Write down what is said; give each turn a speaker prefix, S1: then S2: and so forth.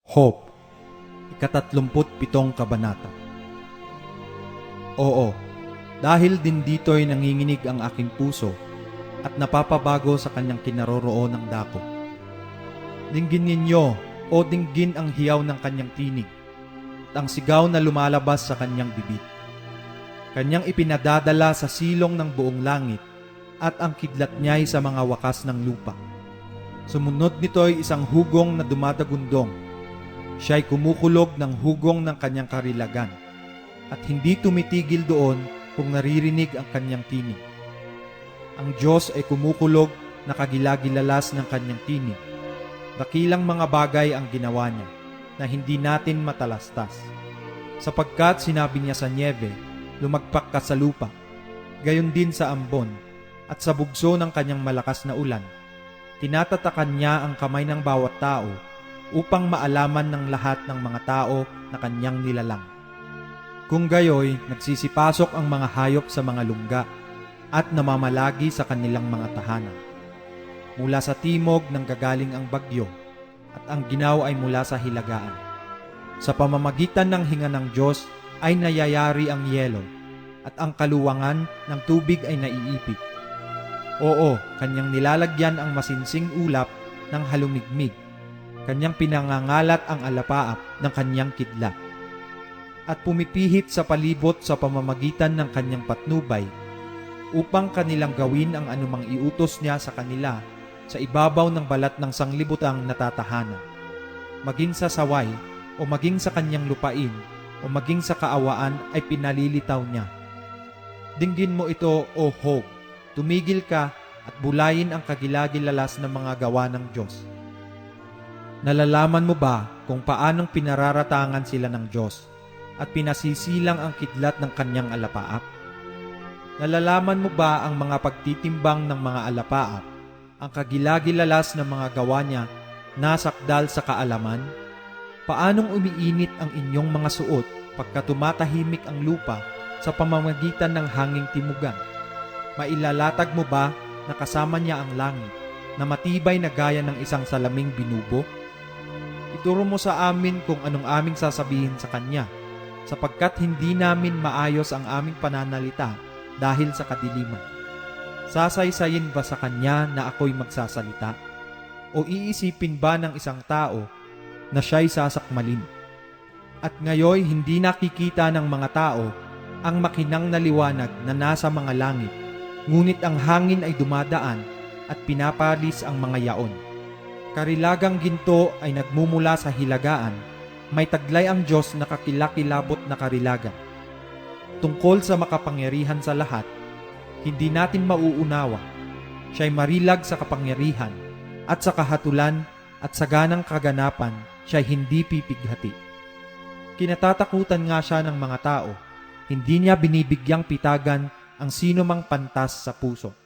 S1: Hope, ika-37 kabanata. Oo, dahil din dito'y nanginginig ang aking puso at napapabago sa kanyang kinaroroon ng dako. Dinggin ninyo, o dinggin ang hiyaw ng kanyang tinig at ang sigaw na lumalabas sa kanyang bibig. Kanyang ipinadadala sa silong ng buong langit at ang kidlat niya'y sa mga wakas ng lupa. Sumunod nito'y isang hugong na dumadagundong. Siya'y kumukulog ng hugong ng kanyang karilagan at hindi tumitigil doon kung naririnig ang kanyang tinig. Ang Diyos ay kumukulog na kagilagilalas ng kanyang tinig. Dakilang mga bagay ang ginawa niya na hindi natin matalastas. Sapagkat sinabi niya sa niebe, lumagpak ka sa lupa, gayon din sa ambon at sa bugso ng kanyang malakas na ulan. Tinatatakan niya ang kamay ng bawat tao upang maalaman ng lahat ng mga tao na kanyang nilalang. Kung gayoy, nagsisipasok ang mga hayop sa mga lungga at namamalagi sa kanilang mga tahanan. Mula sa timog nanggagaling ang bagyo at ang ginaw ay mula sa hilagaan. Sa pamamagitan ng hinga ng Diyos ay nayayari ang yelo at ang kaluwangan ng tubig ay naiipit. Oo, kanyang nilalagyan ang masinsing ulap ng halumigmig. Kanyang pinangangalat ang alapaap ng kanyang kidlat. At pumipihit sa palibot sa pamamagitan ng kanyang patnubay upang kanilang gawin ang anumang iutos niya sa kanila sa ibabaw ng balat ng sanglibutang natatahanan. Maging sa saway o maging sa kanyang lupain o maging sa kaawaan ay pinalilitaw niya. Dinggin mo ito, O Hope, tumigil ka at bulayin ang kagilagilalas ng mga gawa ng Diyos. Nalalaman mo ba kung paanong pinararatangan sila ng Diyos at pinasisilang ang kidlat ng kanyang alapaap? Nalalaman mo ba ang mga pagtitimbang ng mga alapaap, ang kagilagilalas ng mga gawa niya nasakdal sa kaalaman? Paanong umiinit ang inyong mga suot pagka tumatahimik ang lupa sa pamamagitan ng hanging timugan? Mailalatag mo ba na kasama niya ang langit na matibay na gaya ng isang salaming binubo? Ituro mo sa amin kung anong aming sasabihin sa kanya, sapagkat hindi namin maayos ang aming pananalita dahil sa kadiliman. Sasaysayin ba sa kanya na ako'y magsasalita? O iisipin ba ng isang tao na siya'y sasakmalin? At ngayoy hindi nakikita ng mga tao ang makinang na liwanag na nasa mga langit, ngunit ang hangin ay dumadaan at pinapalis ang mga yaon. Karilagang ginto ay nagmumula sa hilagaan, may taglay ang Diyos na kakilakilabot na karilagan. Tungkol sa makapangyarihan sa lahat, hindi natin mauunawa. Siya'y marilag sa kapangyarihan at sa kahatulan at sa ganang kaganapan, siya'y hindi pipighati. Kinatatakutan nga siya ng mga tao, hindi niya binibigyang pitagan ang sino mang pantas sa puso.